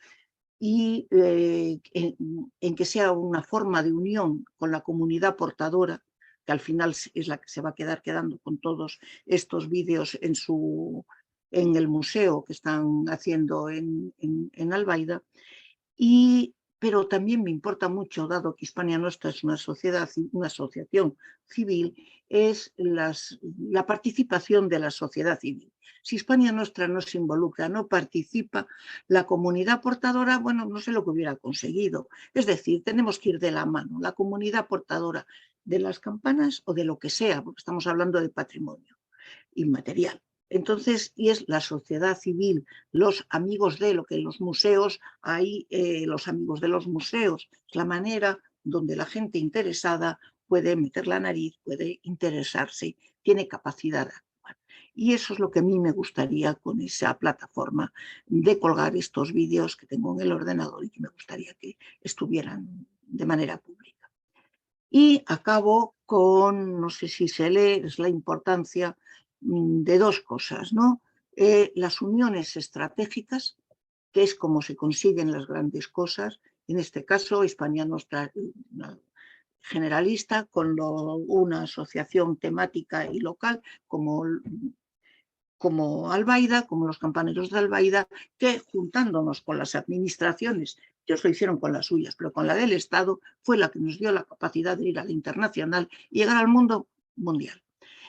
y en que sea una forma de unión con la comunidad portadora, que al final es la que se va a quedando con todos estos vídeos en el museo que están haciendo en Albaida. Pero también me importa mucho, dado que Hispania Nostra es una asociación civil, es la participación de la sociedad civil. Si Hispania Nostra no se involucra, no participa, la comunidad portadora, bueno, no sé lo que hubiera conseguido. Es decir, tenemos que ir de la mano, la comunidad portadora de las campanas o de lo que sea, porque estamos hablando de patrimonio inmaterial. Entonces, y es la sociedad civil, los amigos de lo que los museos, hay los amigos de los museos, es la manera donde la gente interesada puede meter la nariz, puede interesarse, tiene capacidad de actuar. Y eso es lo que a mí me gustaría con esa plataforma de colgar estos vídeos que tengo en el ordenador y que me gustaría que estuvieran de manera pública. Y acabo con, no sé si se lee, es la importancia de dos cosas, ¿no? Las uniones estratégicas, que es como se consiguen las grandes cosas, en este caso Hispania Nostra generalista, con una asociación temática y local como Albaida, como los campaneros de Albaida, que juntándonos con las administraciones, ellos lo hicieron con las suyas, pero con la del Estado, fue la que nos dio la capacidad de ir a la internacional y llegar al mundo mundial.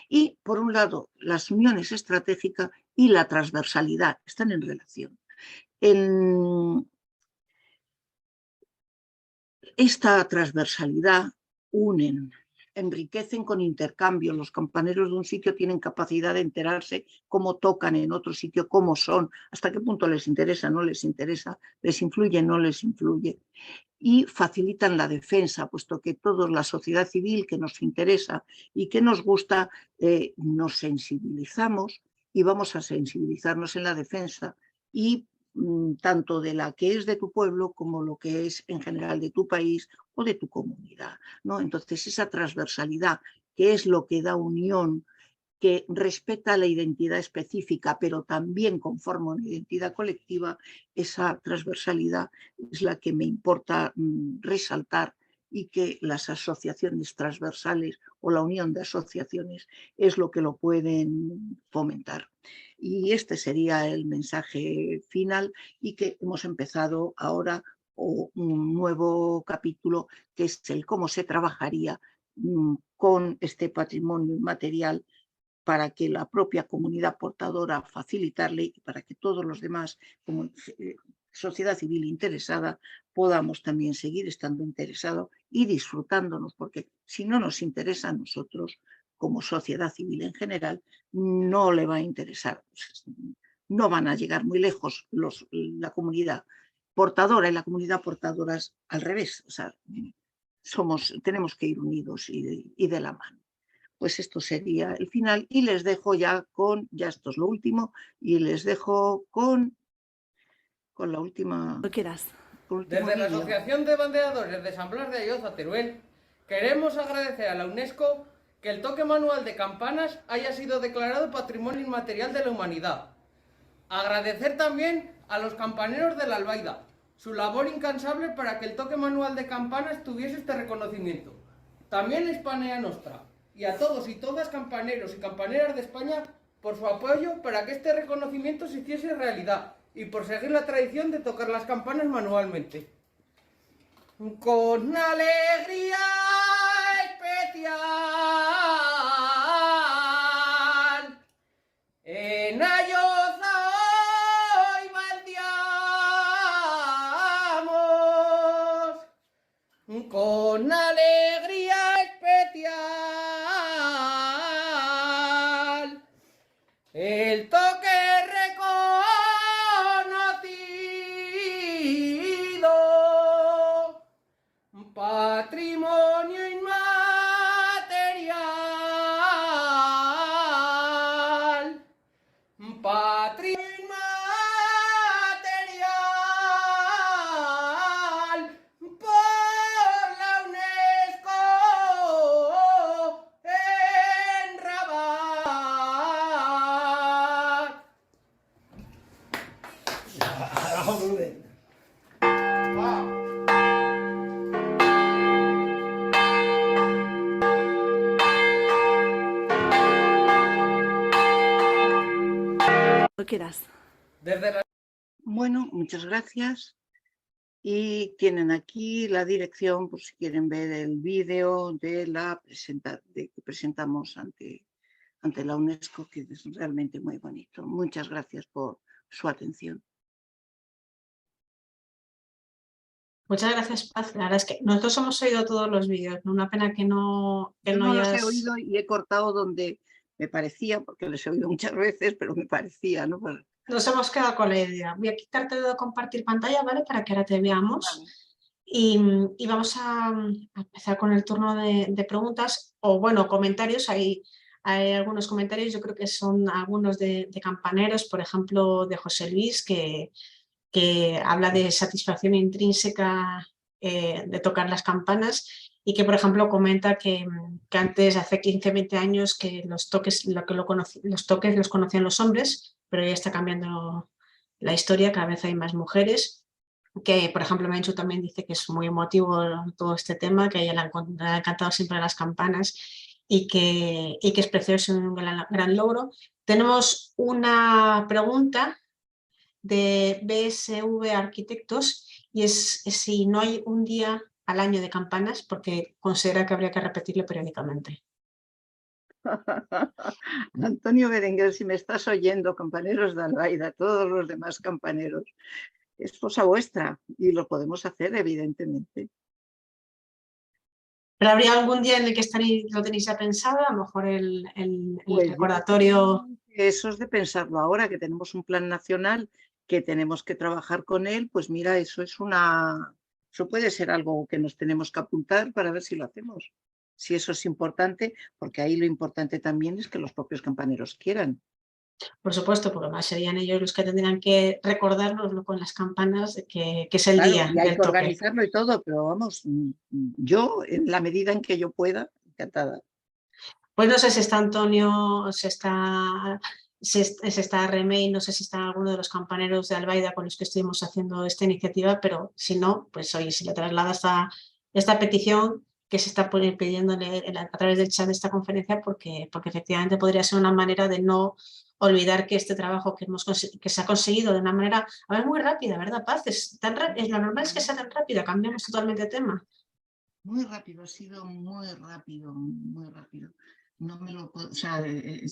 Y, por un lado, las uniones estratégicas y la transversalidad están en relación. Esta transversalidad unen, enriquecen con intercambio. Los campaneros de un sitio tienen capacidad de enterarse cómo tocan en otro sitio, cómo son, hasta qué punto les interesa, no les interesa, les influye, no les influye. Y facilitan la defensa, puesto que toda la sociedad civil que nos interesa y que nos gusta, nos sensibilizamos y vamos a sensibilizarnos en la defensa y tanto de la que es de tu pueblo como lo que es en general de tu país o de tu comunidad, ¿no? Entonces esa transversalidad, que es lo que da unión, que respeta la identidad específica, pero también conforma una identidad colectiva, esa transversalidad es la que me importa resaltar, y que las asociaciones transversales o la unión de asociaciones es lo que lo pueden fomentar. Y este sería el mensaje final, y que hemos empezado ahora un nuevo capítulo, que es el cómo se trabajaría con este patrimonio inmaterial para que la propia comunidad portadora facilitarle y para que todos los demás, como sociedad civil interesada, podamos también seguir estando interesados y disfrutándonos, porque si no nos interesa a nosotros, como sociedad civil en general, no le va a interesar. No van a llegar muy lejos la comunidad portadora, y la comunidad portadora es al revés. O sea, tenemos que ir unidos y de la mano. Pues esto sería el final, y les dejo ya esto es lo último, y les dejo con la última... Lo quieras. Desde la Asociación de Bandeadores de San Blas de Ayoza, Teruel, queremos agradecer a la UNESCO que el toque manual de campanas haya sido declarado Patrimonio Inmaterial de la Humanidad. Agradecer también a los campaneros de la Albaida su labor incansable para que el toque manual de campanas tuviese este reconocimiento. También a Hispania Nostra y a todos y todas campaneros y campaneras de España por su apoyo para que este reconocimiento se hiciese realidad y por seguir la tradición de tocar las campanas manualmente. Con alegría especial en Ayoza hoy bandeamos, con alegría especial el toque reconocido, patrimonio inmaterial, patrimonio inmaterial por la UNESCO en Rabat. quieras. Desde la... Bueno, muchas gracias. Y tienen aquí la dirección por si quieren ver el vídeo de que presentamos ante la UNESCO, que es realmente muy bonito. Muchas gracias por su atención. Muchas gracias, Paz. La verdad es que nosotros hemos oído todos los vídeos, ¿no? Una pena que no Yo no los he hayas... oído y he cortado donde me parecía, porque los he oído muchas veces, pero me parecía, ¿no? Pues, Nos hemos quedado con la idea. Voy a quitarte de compartir pantalla, ¿vale? Para que ahora te veamos. vale. Y vamos a empezar con el turno de preguntas o, bueno, comentarios. Hay algunos comentarios, yo creo que son algunos de campaneros, por ejemplo, de José Luis, que habla de satisfacción intrínseca de tocar las campanas y que, por ejemplo, comenta que antes, hace 15-20 años, que los toques los conocían los hombres, pero ya está cambiando la historia, cada vez hay más mujeres. Que, por ejemplo, Menchu también dice que es muy emotivo todo este tema, que a ella le ha encantado siempre las campanas y que es precioso, un gran logro. Tenemos una pregunta de BSV Arquitectos y es si no hay un día al año de campanas, porque considera que habría que repetirlo periódicamente. Antonio Berenguer, si me estás oyendo, compañeros de Albaida, todos los demás compañeros, es cosa vuestra y lo podemos hacer, evidentemente. ¿Pero habría algún día en el que lo tenéis ya pensado? A lo mejor el Pues recordatorio... eso es de pensarlo ahora, que tenemos un plan nacional, que tenemos que trabajar con él, pues mira, eso puede ser algo que nos tenemos que apuntar para ver si lo hacemos. Si eso es importante, porque ahí lo importante también es que los propios campaneros quieran. Por supuesto, porque más serían ellos los que tendrían que recordárnoslo con las campanas, que es el Claro, día y hay del que toque. organizarlo y todo, pero vamos, yo, en la medida en que yo pueda, encantada. Pues no sé si está Antonio, si está Remey, no sé si está alguno de los campaneros de Albaida con los que estuvimos haciendo esta iniciativa, pero si no, pues oye, si le traslada esta petición que se está pidiéndole a través del chat de esta conferencia, porque efectivamente podría ser una manera de no olvidar que este trabajo que se ha conseguido de una manera, a ver, muy rápida, ¿verdad, Paz? Lo normal es que sea tan rápida, cambiamos totalmente de tema. Muy rápido, ha sido muy rápido, muy rápido. No me lo puedo, o sea,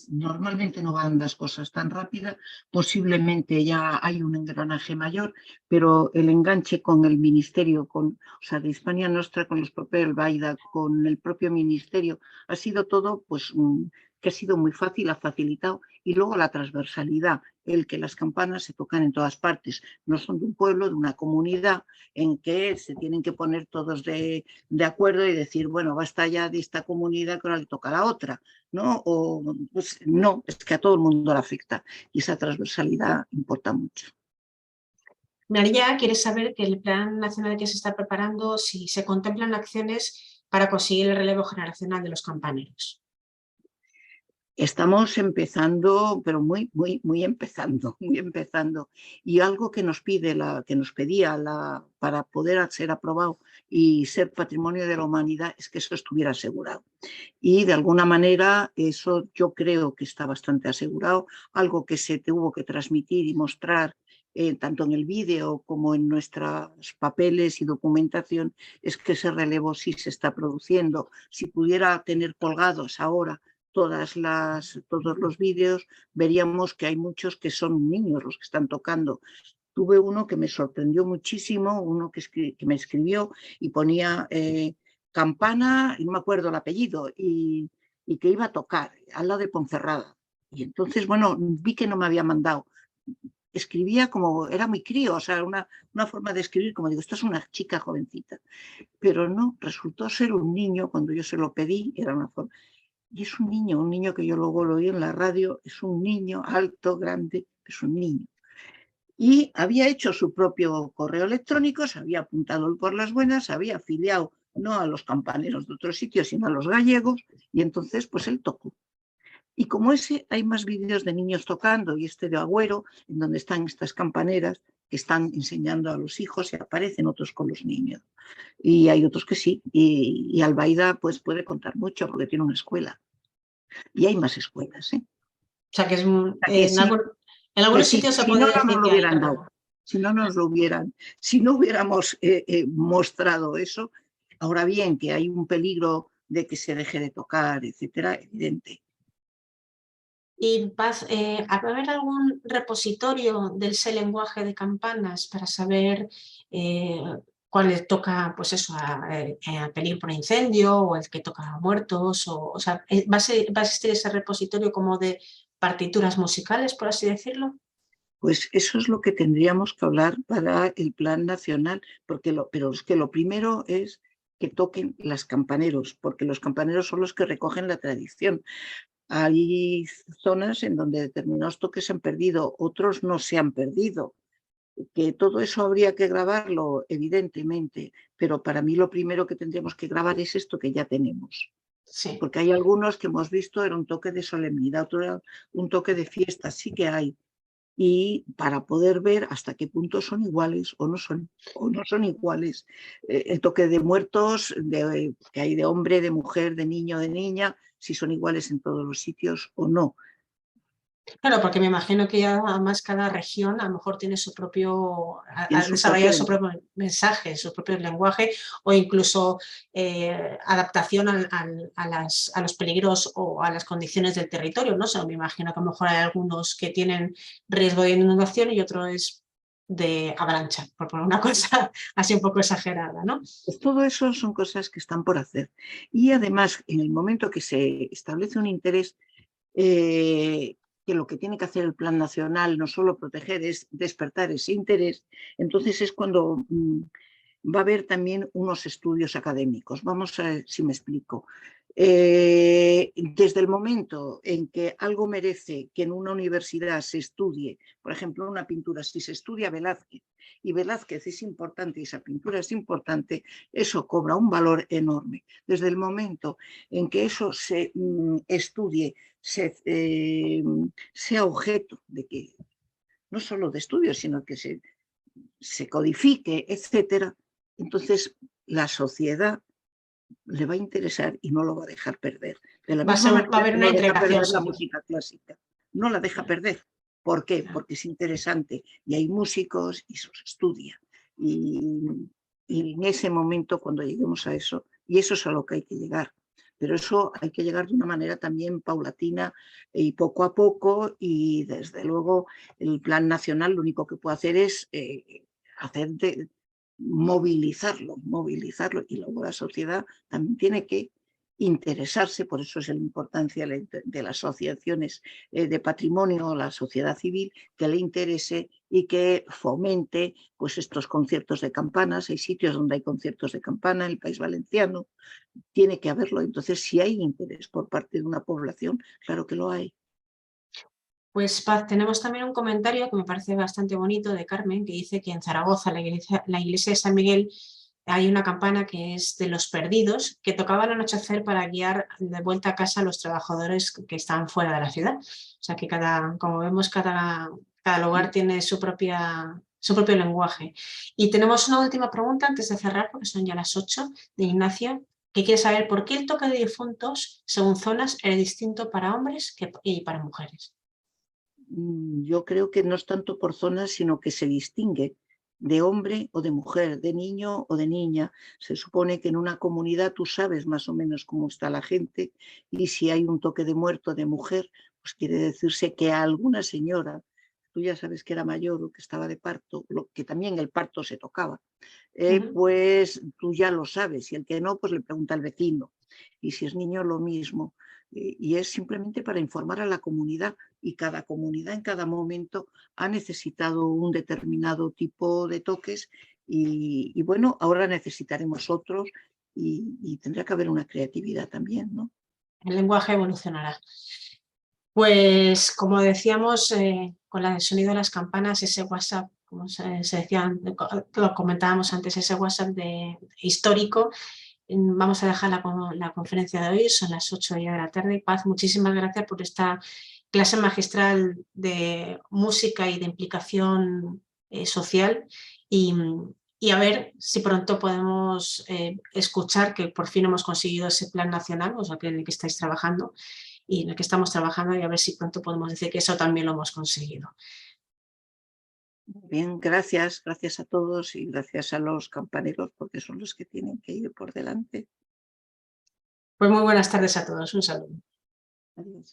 normalmente no van las cosas tan rápidas, posiblemente ya hay un engranaje mayor, pero el enganche con el ministerio, o sea, de Hispania Nostra, con los propios Albaida, con el propio ministerio, ha sido todo, pues, que ha sido muy fácil, ha facilitado, y luego la transversalidad, el que las campanas se tocan en todas partes, no son de un pueblo, de una comunidad, en que se tienen que poner todos de acuerdo y decir, bueno, basta ya de esta comunidad que ahora le toca a la otra, ¿no? O, pues, no, es que a todo el mundo le afecta y esa transversalidad importa mucho. María quiere saber que el Plan Nacional que se está preparando, si se contemplan acciones para conseguir el relevo generacional de los campaneros. Estamos empezando, pero muy empezando. Y algo que nos pedía para poder ser aprobado y ser patrimonio de la humanidad es que eso estuviera asegurado. Y de alguna manera eso yo creo que está bastante asegurado, algo que se tuvo que transmitir y mostrar tanto en el vídeo como en nuestros papeles y documentación, es que ese relevo sí se está produciendo. Si pudiera tener colgados ahora todos los vídeos, veríamos que hay muchos que son niños los que están tocando. Tuve uno que me sorprendió muchísimo, uno que me escribió y ponía campana, y no me acuerdo el apellido, y que iba a tocar al lado de Ponferrada. Y entonces, bueno, vi que no me había mandado. Escribía como, era muy crío, o sea, una forma de escribir como digo, esto es una chica jovencita. Pero no, resultó ser un niño, cuando yo se lo pedí, era una forma. Y es un niño que yo luego lo oí en la radio, es un niño alto, grande, es un niño. Y había hecho su propio correo electrónico, se había apuntado por las buenas, había afiliado no a los campaneros de otros sitios, sino a los gallegos, y entonces pues él tocó. Y como ese, hay más vídeos de niños tocando, y este de Agüero, en donde están estas campaneras que están enseñando a los hijos y aparecen otros con los niños. Y hay otros que sí, y Albaida pues puede contar mucho porque tiene una escuela. Y hay más escuelas, ¿eh? O sea, que es sí. en En algunos Pues sí, sitios se si puede no, decir no nos lo que hay, hubieran pero dado. Si no hubiéramos mostrado eso, ahora bien, que hay un peligro de que se deje de tocar, etcétera, evidente. Y Paz, ¿va a haber algún repositorio del lenguaje de campanas para saber cuál le toca, pues eso, a peligro por incendio o el que toca a muertos? O sea, ¿va a existir ese repositorio como de partituras musicales, por así decirlo? Pues eso es lo que tendríamos que hablar para el plan nacional, pero es que lo primero es que toquen las campaneros, porque los campaneros son los que recogen la tradición. Hay zonas en donde determinados toques se han perdido, otros no se han perdido. Que todo eso habría que grabarlo, evidentemente, pero para mí lo primero que tendríamos que grabar es esto que ya tenemos. Sí. Porque hay algunos que hemos visto, era un toque de solemnidad, otro era un toque de fiesta, sí que hay. Y para poder ver hasta qué punto son iguales o no son iguales. El toque de muertos que hay de hombre, de mujer, de niño, de niña, si son iguales en todos los sitios o no. Claro, porque me imagino que ya además cada región a lo mejor tiene su propio, Tiene ha su desarrollado propio su propio mensaje, su propio lenguaje o incluso adaptación a los peligros o a las condiciones del territorio, ¿no? O sea, me imagino que a lo mejor hay algunos que tienen riesgo de inundación y otro es de avalancha, por poner una cosa así un poco exagerada, ¿no? Pues todo eso son cosas que están por hacer. Y además, en el momento que se establece un interés, que lo que tiene que hacer el Plan Nacional no solo proteger, es despertar ese interés, entonces es cuando va a haber también unos estudios académicos. Vamos a ver si me explico. Desde el momento en que algo merece que en una universidad se estudie, por ejemplo, una pintura, si se estudia Velázquez, y Velázquez es importante y esa pintura es importante, eso cobra un valor enorme. Desde el momento en que eso se estudie, sea objeto de que, no solo de estudio, sino que se codifique, etcétera, entonces la sociedad le va a interesar y no lo va a dejar perder. De la misma Va a manera haber que una no deja integración perder la social. música clásica. No la deja perder. ¿Por qué? Porque es interesante y hay músicos y se estudia. Y en ese momento, cuando lleguemos a eso, y eso es a lo que hay que llegar, pero eso hay que llegar de una manera también paulatina y poco a poco, y desde luego el plan nacional lo único que puede hacer es movilizarlo, y luego la sociedad también tiene que interesarse, por eso es la importancia de las asociaciones de patrimonio, la sociedad civil, que le interese y que fomente pues estos conciertos de campanas. Hay sitios donde hay conciertos de campana, en el País Valenciano, tiene que haberlo. Entonces, si hay interés por parte de una población, claro que lo hay. Pues Paz, tenemos también un comentario que me parece bastante bonito de Carmen, que dice que en Zaragoza, la iglesia de San Miguel, hay una campana que es de los perdidos, que tocaba al anochecer para guiar de vuelta a casa a los trabajadores que están fuera de la ciudad. O sea que como vemos, cada lugar tiene su propio lenguaje. Y tenemos una última pregunta antes de cerrar, porque son ya las 8, de Ignacio, que quiere saber por qué el toque de difuntos, según zonas, es distinto para hombres y para mujeres. Yo creo que no es tanto por zonas, sino que se distingue de hombre o de mujer, de niño o de niña. Se supone que en una comunidad tú sabes más o menos cómo está la gente, y si hay un toque de muerto de mujer, pues quiere decirse que a alguna señora, tú ya sabes que era mayor o que estaba de parto, que también el parto se tocaba, pues tú ya lo sabes, y el que no, pues le pregunta al vecino, y si es niño lo mismo. Y es simplemente para informar a la comunidad, y cada comunidad en cada momento ha necesitado un determinado tipo de toques, y bueno, ahora necesitaremos otros, y tendrá que haber una creatividad también, ¿no? El lenguaje evolucionará. Pues como decíamos, con el sonido de las campanas, ese WhatsApp, como se decía, lo comentábamos antes, ese WhatsApp histórico. Vamos a dejar la conferencia de hoy, son las 8:00 de la tarde. Paz, muchísimas gracias por esta clase magistral de música y de implicación social, y a ver si pronto podemos escuchar que por fin hemos conseguido ese plan nacional, o sea, en el que estáis trabajando y en el que estamos trabajando, y a ver si pronto podemos decir que eso también lo hemos conseguido. Bien, gracias a todos y gracias a los campaneros porque son los que tienen que ir por delante. Pues muy buenas tardes a todos, un saludo. Adiós.